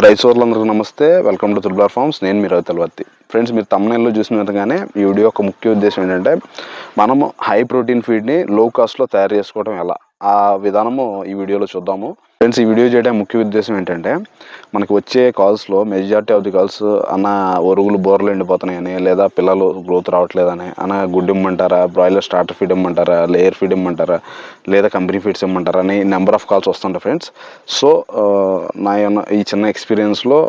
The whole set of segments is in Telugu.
రైతుసోదరులందరికీ నమస్తే. Welcome to triple R farms. నేను మీ రవితలవర్తి. ఫ్రెండ్స్, మీరు తమ్ముళ్ళలో చూసినట్టుగానే ఈ వీడియో యొక్క ముఖ్య ఉద్దేశం ఏంటంటే, మనము హై ప్రోటీన్ ఫీడ్ని లో కాస్ట్లో తయారు చేసుకోవడం ఎలా, ఆ విధానము ఈ వీడియోలో చూద్దాము. ఫ్రెండ్స్, ఈ వీడియో చేయడం ముఖ్య ఉద్దేశం ఏంటంటే, మనకి వచ్చే కాల్స్లో మెజారిటీ ఆఫ్ ది కాల్స్ అన్న ఒరుగులు బోర్లు ఎండిపోతున్నాయని, లేదా పిల్లలు గ్రోత్ రావట్లేదని, గుడ్డు ఇమ్మంటారా, బ్రాయిలర్ స్టార్టర్ ఫీడ్ ఇమ్మంటారా, లేయర్ ఫీడ్ ఇమ్మంటారా, లేదా కంపెనీ ఫీడ్స్ ఇమ్మంటారా అని నెంబర్ ఆఫ్ కాల్స్ వస్తుంటాయి ఫ్రెండ్స్. సో ఈ చిన్న ఎక్స్పీరియన్స్లో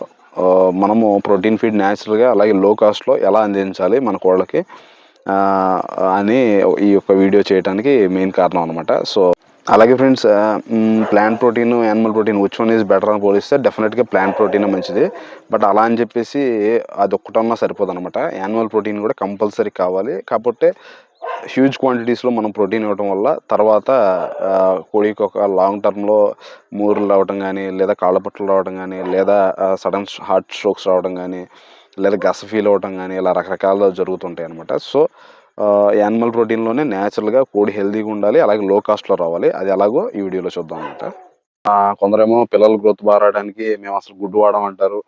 మనము ప్రోటీన్ ఫీడ్ న్యాచురల్గా అలాగే లో కాస్ట్లో ఎలా అందించాలి మన కోళ్ళకి అని ఈ యొక్క వీడియో చేయడానికి మెయిన్ కారణం అనమాట. సో అలాగే friends, plant protein, animal protein which one is better అని పోలిస్తే డెఫినెట్గా ప్లాంట్ ప్రోటీన్ మంచిది. బట్ అలా అని చెప్పేసి అది ఒక్కటన్నా సరిపోదు అనమాట. యానిమల్ ప్రోటీన్ కూడా కంపల్సరీ కావాలి. కాకపోతే హ్యూజ్ క్వాంటిటీస్లో మనం ప్రోటీన్ ఇవ్వడం వల్ల తర్వాత కోడికి ఒక లాంగ్ టర్మ్లో మూరులు రావడం కానీ, లేదా కాళ్ళపట్లు రావడం కానీ, లేదా సడన్ హార్ట్ స్ట్రోక్స్ రావడం కానీ, లేదా గస ఫీల్ అవ్వడం కానీ, ఇలా రకరకాల జరుగుతుంటాయి అనమాట. సో యానిమల్ ప్రోటీన్లోనే న్యాచురల్గా కోడి హెల్తీగా ఉండాలి, అలాగే లో కాస్ట్లో రావాలి. అది ఎలాగో ఈ వీడియోలో చూద్దాం అనమాట. కొందరేమో పిల్లలు గ్రోత్ బాగా రావడానికి మేము అసలు గుడ్డు వాడమంటారు.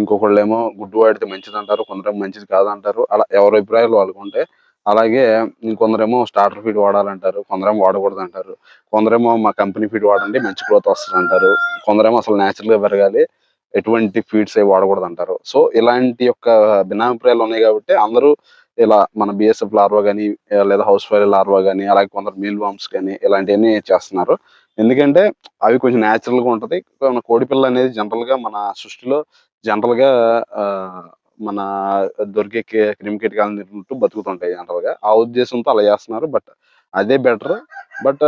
ఇంకొకళ్ళేమో గుడ్డు వాడితే మంచిది అంటారు, కొందరేమో మంచిది కాదంటారు. అలా ఎవరి అభిప్రాయాలు వాళ్ళకుంటే. అలాగే ఇంకొందరేమో స్టార్టర్ ఫీడ్ వాడాలంటారు, కొందరేమో వాడకూడదు అంటారు, కొందరేమో మా కంపెనీ ఫీడ్ వాడండి మంచి గ్రోత్ వస్తుంది అంటారు, కొందరేమో అసలు న్యాచురల్గా పెరగాలి, ఎటువంటి ఫీడ్స్ అవి వాడకూడదు అంటారు. సో ఇలాంటి యొక్క భిన్నాభిప్రాయాలు ఉన్నాయి కాబట్టి అందరూ ఇలా మన బిఎస్ఎఫ్ లార్వా కానీ, లేదా హౌస్ ఫైర్ లార్వా కానీ, అలాగే కొందరు మీల్ వామ్స్ కానీ ఇలాంటివన్నీ చేస్తున్నారు. ఎందుకంటే అవి కొంచెం న్యాచురల్గా ఉంటుంది. మన కోడిపిల్ల అనేది జనరల్గా మన సృష్టిలో జనరల్గా మన దొరికే క్రిమి కీటకాలను తింటూ బతుకుతుంటాయి జనరల్గా. ఆ ఉద్దేశంతో అలా చేస్తున్నారు. బట్ అదే బెటర్. బట్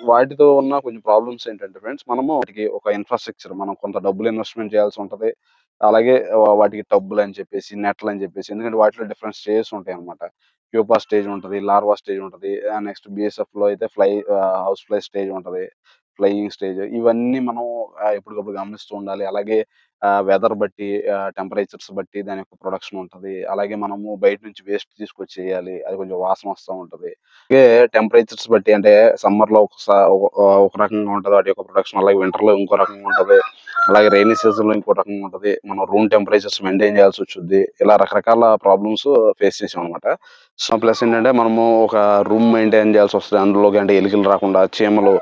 వాటితో ఉన్న కొంచెం ప్రాబ్లమ్స్ ఏంటంటే ఫ్రెండ్స్, మనము వాటికి ఒక ఇన్ఫ్రాస్ట్రక్చర్, మనం కొంత డబ్బులు ఇన్వెస్ట్మెంట్ చేయాల్సి ఉంటుంది. అలాగే వాటికి టబ్బులు అని చెప్పేసి, నెట్లు అని చెప్పేసి, ఎందుకంటే వాటిలో డిఫరెంట్ స్టేజెస్ ఉంటాయి అనమాట. ప్యూపా స్టేజ్ ఉంటుంది, లార్వా స్టేజ్ ఉంటుంది, నెక్స్ట్ బిఎస్ఎఫ్లో అయితే హౌస్ ఫ్లై స్టేజ్ ఉంటుంది, ఫ్లయింగ్ స్టేజ్. ఇవన్నీ మనం ఎప్పటికప్పుడు గమనిస్తూ ఉండాలి. అలాగే వెదర్ బట్టి, టెంపరేచర్స్ బట్టి దాని యొక్క ప్రొడక్షన్ ఉంటుంది. అలాగే మనము బయట నుంచి వేస్ట్ తీసుకొచ్చి చేయాలి, అది కొంచెం వాసన వస్తూ ఉంటుంది. అలాగే టెంపరేచర్స్ బట్టి, అంటే సమ్మర్లో ఒక రకంగా ఉంటుంది వాటి యొక్క ప్రొడక్షన్, అలాగే వింటర్లో ఇంకో రకంగా ఉంటుంది, అలాగే రైనీ సీజన్లో ఇంకో రకంగా ఉంటుంది. మనం రూమ్ టెంపరేచర్స్ మెయింటైన్ చేయాల్సి వచ్చింది. ఇలా రకరకాల ప్రాబ్లమ్స్ ఫేస్ చేసాం అనమాట. సో ప్లస్ ఏంటంటే మనము ఒక రూమ్ మెయింటైన్ చేయాల్సి వస్తుంది. అందులోకి అంటే ఎలుకలు రాకుండా చీమలు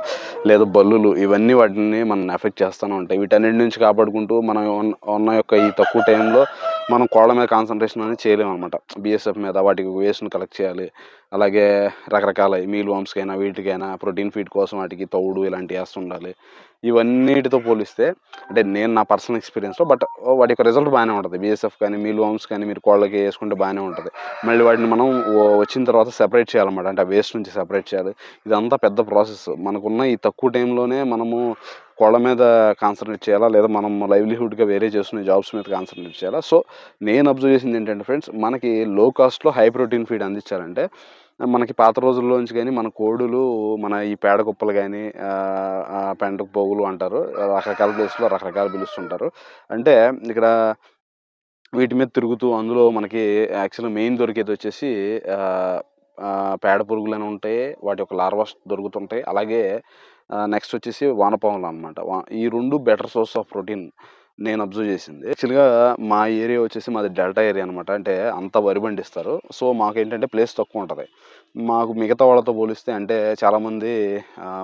లేదా బల్లులు ఇవన్నీ వాటిని మనం ఎఫెక్ట్ చేస్తూనే ఉంటాయి. వీటన్నిటి నుంచి కాపాడుకుంటూ మనం ఉన్న యొక్క ఈ తక్కువ టైంలో మనం కోళ్ళ మీద కాన్సన్ట్రేషన్ అనేది చేయలేము అనమాట. బిఎస్ఎఫ్ మీద వాటికి వేస్ట్ని కలెక్ట్ చేయాలి. అలాగే రకరకాల మీల్ వామ్స్కైనా వీటికైనా ప్రోటీన్ ఫీడ్ కోసం వాటికి తౌడు ఇలాంటివి వేస్తుండాలి. ఇవన్నిటితో పోలిస్తే, అంటే నేను నా పర్సనల్ ఎక్స్పీరియన్స్లో, బట్ వాటి యొక్క రిజల్ట్ బాగానే ఉంటుంది. బిఎస్ఎఫ్ కానీ మీల్ వామ్స్ కానీ మీరు కోళ్ళకి వేసుకుంటే బాగానే ఉంటుంది. మళ్ళీ వాటిని మనం వచ్చిన తర్వాత సెపరేట్ చేయాలన్నమాట. అంటే ఆ వేస్ట్ నుంచి సెపరేట్ చేయాలి. ఇదంతా పెద్ద ప్రాసెస్. మనకున్న ఈ తక్కువ టైంలోనే మనము కోళ్ళ మీద కాన్సన్ట్రేట్ చేయాలా, లేదా మనం లైవ్లీహుడ్గా వేరే చేస్తున్న జాబ్స్ మీద కాన్సన్ట్రేట్ చేయాలా. సో నేను అబ్జర్వ్ చేసింది ఏంటంటే ఫ్రెండ్స్, మనకి లో కాస్ట్లో హై ప్రోటీన్ ఫీడ్ అందించాలంటే మనకి పాత రోజుల్లోంచి కానీ మన కోడులు, మన ఈ పేడ కుప్పలు కానీ, పెంట పోగులు అంటారు, రకరకాల ప్లేస్లో రకరకాల పిలుస్తుంటారు. అంటే ఇక్కడ వీటి మీద తిరుగుతూ అందులో మనకి యాక్చువల్గా మెయిన్ దొరికేది వచ్చేసి పేడ పురుగులని ఉంటాయి, వాటి యొక్క లార్వాస్ దొరుకుతుంటాయి. అలాగే నెక్స్ట్ వచ్చేసి వానపాములు అనమాట. ఈ రెండు బెటర్ సోర్స్ ఆఫ్ ప్రోటీన్ నేను అబ్జర్వ్ చేసింది. యాక్చువల్గా మా ఏరియా వచ్చేసి మాది డెల్టా ఏరియా అనమాట. అంటే అంతా వరి పండిస్తారు. సో మాకేంటంటే ప్లేస్ తక్కువ ఉంటుంది. మాకు మిగతా వాళ్ళతో పోలిస్తే, అంటే చాలామంది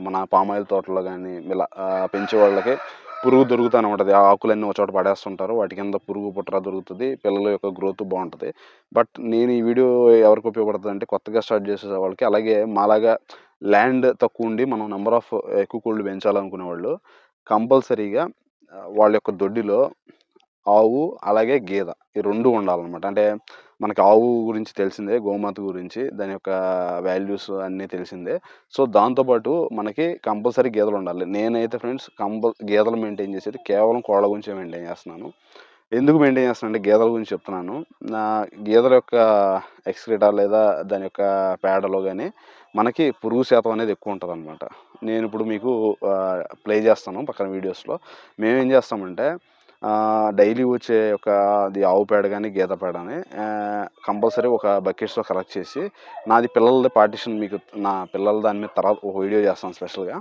మన పామాయిల్ తోటలో కానీ ఇలా పెంచే వాళ్ళకి పురుగు దొరుకుతూనే ఉంటుంది. ఆ ఆకులన్నీ ఒక చోట పడేస్తుంటారు, వాటి కింద పురుగు పుట్ర దొరుకుతుంది, పిల్లల యొక్క గ్రోత్ బాగుంటుంది. బట్ నేను ఈ వీడియో ఎవరికి ఉపయోగపడుతుంది అంటే, కొత్తగా స్టార్ట్ చేసే వాళ్ళకి, అలాగే మాలాగా ల్యాండ్ తక్కువ ఉండి మనం నెంబర్ ఆఫ్ ఎక్కువ కోళ్ళు పెంచాలనుకునే వాళ్ళు కంపల్సరీగా వాళ్ళ యొక్క దొడ్డిలో ఆవు అలాగే గేదె ఈ రెండు ఉండాలన్నమాట. అంటే మనకి ఆవు గురించి తెలిసిందే, గోమాత గురించి దాని యొక్క వాల్యూస్ అన్నీ తెలిసిందే. సో దాంతోపాటు మనకి కంపల్సరీ గేదెలు ఉండాలి. నేనైతే ఫ్రెండ్స్ గేదెలు మెయింటైన్ చేసేది కేవలం కోళ్ళ గురించే మెయింటైన్ చేస్తున్నాను. ఎందుకు మెయింటైన్ చేస్తున్నాను అంటే గేదెల గురించి చెప్తున్నాను. నా గేదెల యొక్క ఎక్స్క్రీటా లేదా దాని యొక్క పేడలో కానీ మనకి పురుగు శాతం అనేది ఎక్కువ ఉంటుంది అనమాట. నేను ఇప్పుడు మీకు ప్లే చేస్తాను పక్కన వీడియోస్లో. మేమేం చేస్తామంటే డైలీ వచ్చే అది ఆవు పేడ కానీ గేదె పేడ కానీ కంపల్సరీ ఒక బకెట్స్లో కలెక్ట్ చేసి, నాది పిల్లలది పార్టిషన్, మీకు నా పిల్లల దాని మీద తర్వాత ఒక వీడియో చేస్తాను స్పెషల్గా.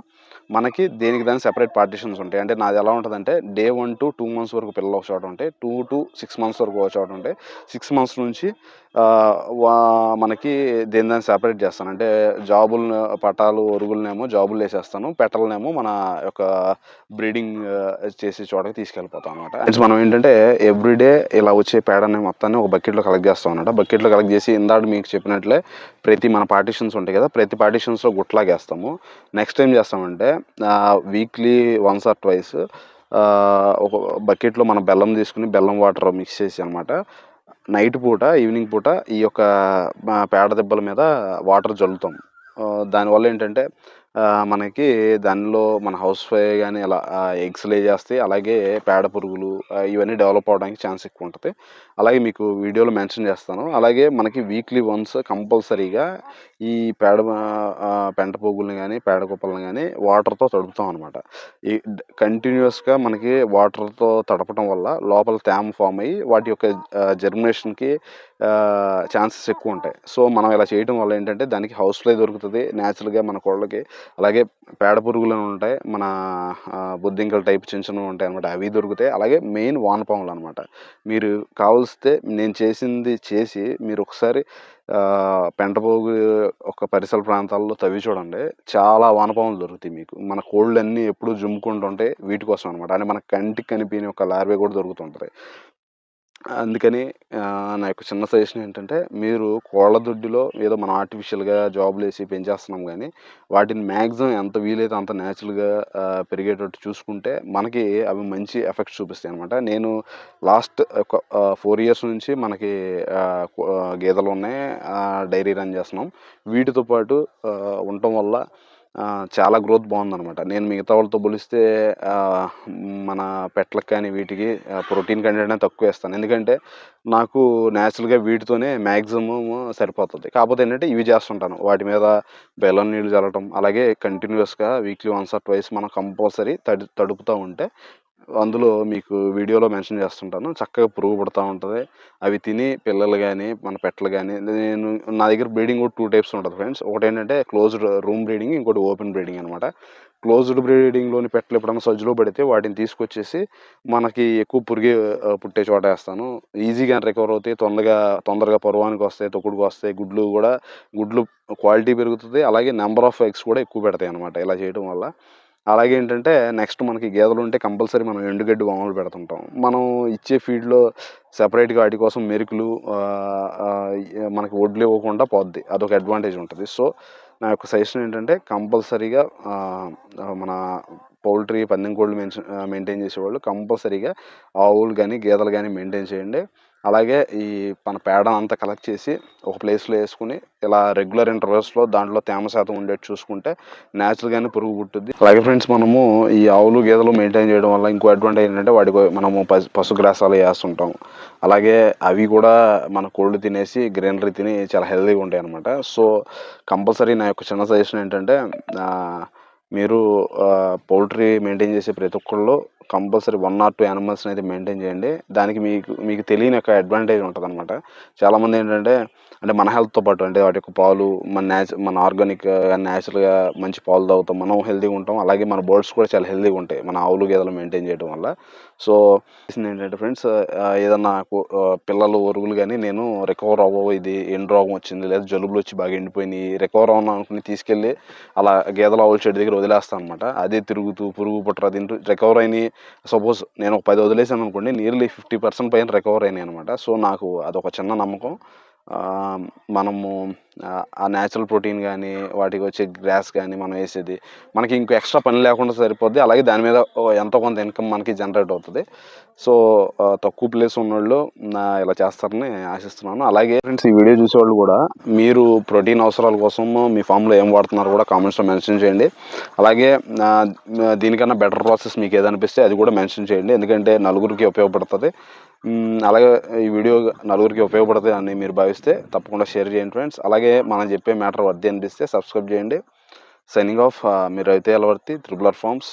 మనకి దేనికి దాని సెపరేట్ పార్టిషన్స్ ఉంటాయి. అంటే నాది ఎలా ఉంటుందంటే Day 1 to 2 months వరకు పిల్లలు ఒక చోట ఉంటాయి, 2 to 6 months వరకు ఒక చోట ఉంటాయి, 6 months నుంచి మనకి దాన్ని సెపరేట్ చేస్తాను. అంటే జాబులను పటాలు ఒరుగులనేమో జాబులు వేసేస్తాను, పెట్టలనేమో మన యొక్క బ్రీడింగ్ చేసే చోటకి తీసుకెళ్ళిపోతాం అనమాట. మనం ఏంటంటే ఎవ్రీడే ఇలా వచ్చే పేడని మొత్తాన్ని ఒక బకెట్లో కలెక్ట్ చేస్తాం అనమాట. బకెట్లో కలెక్ట్ చేసి ఇందాక మీకు చెప్పినట్లే ప్రతి మన పార్టిషన్స్ ఉంటాయి కదా, ప్రతి పార్టిషన్స్లో గుట్లాగేస్తాము. నెక్స్ట్ ఏం చేస్తామంటే వీక్లీ వన్స్ ఆర్ ట్వైస్ ఒక బకెట్లో మనం బెల్లం తీసుకుని బెల్లం వాటర్ మిక్స్ చేసి అనమాట, నైట్ పూట ఈవినింగ్ పూట ఈ యొక్క పేడ దెబ్బల మీద వాటర్ జల్లుతాం. దానివల్ల ఏంటంటే మనకి దానిలో మన హౌస్ ఫ్లై కానీ అలా ఎగ్స్ లే చేస్తాయి. అలాగే పేడ పురుగులు ఇవన్నీ డెవలప్ అవ్వడానికి ఛాన్స్ ఎక్కువ ఉంటుంది. అలాగే మీకు వీడియోలో మెన్షన్ చేస్తాను. అలాగే మనకి వీక్లీ వన్స్ కంపల్సరీగా ఈ పెంట పోగుల్ని కానీ పేడ కుప్పలను కానీ వాటర్తో తడుపుతాం అనమాట. ఈ కంటిన్యూస్గా మనకి వాటర్తో తడపడం వల్ల లోపల తేమ ఫామ్ అయ్యి వాటి యొక్క జర్మినేషన్కి ఛాన్సెస్ ఎక్కువ ఉంటాయి. సో మనం ఇలా చేయడం వల్ల ఏంటంటే దానికి హౌస్ ఫ్లై దొరుకుతుంది న్యాచురల్గా మన కోళ్ళకి. అలాగే పేడ పురుగులు ఉంటాయి, మన బొద్దింకల టైప్ చిన్న చిన్నవి ఉంటాయి అనమాట, అవి దొరుకుతాయి. అలాగే మెయిన్ వానపాములు అనమాట. మీరు కావలిస్తే నేను చేసింది చేసి మీరు ఒకసారి పెంటపోగు ఒక పరిసర ప్రాంతాల్లో తవ్వి చూడండి, చాలా వానపాములు దొరుకుతాయి మీకు. మన కోళ్ళు అన్నీ ఎప్పుడు జుమ్ముకుంటుంటాయి వీటి కోసం అనమాట. అంటే మన కంటికి కనిపించిన ఒక లార్వే కూడా దొరుకుతుంటుంది. అందుకని నా యొక్క చిన్న సజెషన్ ఏంటంటే, మీరు కోళ్ళ దొడ్డిలో ఏదో మనం ఆర్టిఫిషియల్గా జాబులు వేసి పెంచేస్తున్నాం, కానీ వాటిని మ్యాక్సిమం ఎంత వీలైతే అంత న్యాచురల్గా పెరిగేటట్టు చూసుకుంటే మనకి అవి మంచి ఎఫెక్ట్స్ చూపిస్తాయి అనమాట. నేను లాస్ట్ ఒక 4 years నుంచి మనకి గేదెలు ఉన్నాయి, డైరీ రన్ చేస్తున్నాం. వీటితో పాటు ఉండటం వల్ల చాలా గ్రోత్ బాగుందనమాట. నేను మిగతా వాళ్ళతో పోలిస్తే మన పెట్టలకు కానీ వీటికి ప్రోటీన్ కంటెంట్ అనేది తక్కువ వేస్తాను, ఎందుకంటే నాకు న్యాచురల్గా వీటితోనే మ్యాక్సిమం సరిపోతుంది. కాకపోతే ఏంటంటే ఇవి చేస్తుంటాను, వాటి మీద బెల్లం నీళ్ళు చల్లటం, అలాగే కంటిన్యూస్గా వీక్లీ వన్స్ ఆర్ ట్వైస్ మనం కంపల్సరీ తడుపుతూ ఉంటే అందులో మీకు వీడియోలో మెన్షన్ చేస్తుంటాను, చక్కగా పురుగు పుడతా ఉంటుంది. అవి తిని పిల్లలు కానీ మన పెట్టలు కానీ, నా దగ్గర బ్రీడింగ్ కూడా 2 types ఉంటుంది ఫ్రెండ్స్. ఒకటి ఏంటంటే క్లోజ్డ్ రూమ్ బ్రీడింగ్, ఇంకోటి ఓపెన్ బ్రీడింగ్ అనమాట. క్లోజ్డ్ బ్రీడింగ్లోని పెట్టలు ఎప్పుడైనా సజ్జలో పడితే వాటిని తీసుకొచ్చేసి మనకి ఎక్కువ పురుగు పుట్టే చోట వేస్తాను. ఈజీగా రికవర్ అవుతాయి, తొందరగా పరువానికి వస్తాయి, తొక్కుడుకు వస్తాయి, గుడ్లు క్వాలిటీ పెరుగుతుంది. అలాగే నెంబర్ ఆఫ్ ఎగ్స్ కూడా ఎక్కువ పెడతాయి అనమాట ఇలా చేయడం వల్ల. అలాగే ఏంటంటే నెక్స్ట్ మనకి గేదెలు ఉంటే కంపల్సరీ మనం ఎండుగడ్డి వాములు పెడుతుంటాం. మనం ఇచ్చే ఫీడ్లో సెపరేట్గా వాటి కోసం మెరుకులు మనకి వడ్లు ఇవ్వకుండా పోద్ది, అదొక అడ్వాంటేజ్ ఉంటుంది. సో నా యొక్క సజెషన్ ఏంటంటే కంపల్సరీగా మన పౌల్ట్రీ పందెం కోళ్ళు మెయింటైన్ చేసేవాళ్ళు కంపల్సరీగా ఆవులు కానీ గేదెలు కానీ మెయింటైన్ చేయండి. అలాగే ఈ మన పేడ అంతా కలెక్ట్ చేసి ఒక ప్లేస్లో వేసుకుని ఇలా రెగ్యులర్ ఇంటర్వెల్స్లో దాంట్లో తేమ శాతం ఉండేట్టు చూసుకుంటే న్యాచురల్గానే పురుగు పుట్టుద్ది. అలాగే ఫ్రెండ్స్, మనము ఈ ఆవులు గేదెలు మెయింటైన్ చేయడం వల్ల ఇంకో అడ్వాంటేజ్ ఏంటంటే వాటికి మనము పశుగ్రాసాలు వేస్తుంటాం. అలాగే అవి కూడా మన కోళ్ళు తినేసి గ్రీనరీ తిని చాలా హెల్తీగా ఉంటాయి అనమాట. సో కంపల్సరీ నా యొక్క చిన్న సజెషన్ ఏంటంటే మీరు పౌల్ట్రీ మెయింటైన్ చేసే ప్రతి ఒక్కళ్ళు కంపల్సరీ 1 or 2 యానిమల్స్ని అయితే మెయింటైన్ చేయండి. దానికి మీకు తెలియని ఒక అడ్వాంటేజ్ ఉంటుంది అనమాట. చాలామంది ఏంటంటే మన హెల్త్తో పాటు అంటే వాటి యొక్క పాలు మన ఆర్గానిక్ న్యాచురల్గా మంచి పాలు తాగుతాం, మనం హెల్తీగా ఉంటాం. అలాగే మన బర్డ్స్ కూడా చాలా హెల్తీగా ఉంటాయి మన ఆవులు గేదెలు మెయింటైన్ చేయడం వల్ల. సో ఏంటంటే ఫ్రెండ్స్, ఏదన్నా పిల్లలు ఒరుగులు కానీ నేను రికవర్ అవ్వవు, ఇది ఎండు రోగం వచ్చింది లేదా జలుబులు వచ్చి బాగా ఎండిపోయినాయి రికవర్ అవ్వను అనుకుని తీసుకెళ్ళి అలా గేదెల ఆవుల చెట్టు దగ్గర వదిలేస్తాను అనమాట. అదే తిరుగుతూ పురుగు పుట్టరా తింటూ రికవర్ అయినాయి. సపోజ్ నేను ఒక 10 వదిలేసాను అనుకోండి, నియర్లీ 50% పైన రికవర్ అయినాయి అనమాట. సో నాకు అదొక చిన్న నమ్మకం. మనము ఆ న్యాచురల్ ప్రోటీన్ కానీ వాటికి వచ్చే గ్రాస్ కానీ మనం వేసేది మనకి ఇంకో ఎక్స్ట్రా పని లేకుండా సరిపోద్ది. అలాగే దాని మీద ఎంతో కొంత ఇన్కమ్ మనకి జనరేట్ అవుతుంది. సో తక్కువ ప్లేస్ ఉన్నవాళ్ళు ఇలా చేస్తారని ఆశిస్తున్నాను. అలాగే ఫ్రెండ్స్, ఈ వీడియో చూసేవాళ్ళు కూడా మీరు ప్రోటీన్ అవసరాల కోసం మీ ఫామ్లో ఏం వాడుతున్నారో కూడా కామెంట్స్లో మెన్షన్ చేయండి. అలాగే దీనికన్నా బెటర్ ప్రాసెస్ మీకు ఏదనిపిస్తే అది కూడా మెన్షన్ చేయండి, ఎందుకంటే నలుగురికి ఉపయోగపడుతుంది. అలాగే ఈ వీడియో నలుగురికి ఉపయోగపడుతుంది అని మీరు భావిస్తే తప్పకుండా షేర్ చేయండి ఫ్రెండ్స్. అలాగే మనం చెప్పే మ్యాటర్ వర్ది అనిపిస్తే సబ్స్క్రైబ్ చేయండి. సైనింగ్ ఆఫ్, మీరు రైతు యలవర్తి, త్రిబుల్ ఆర్ ఫార్మ్స్.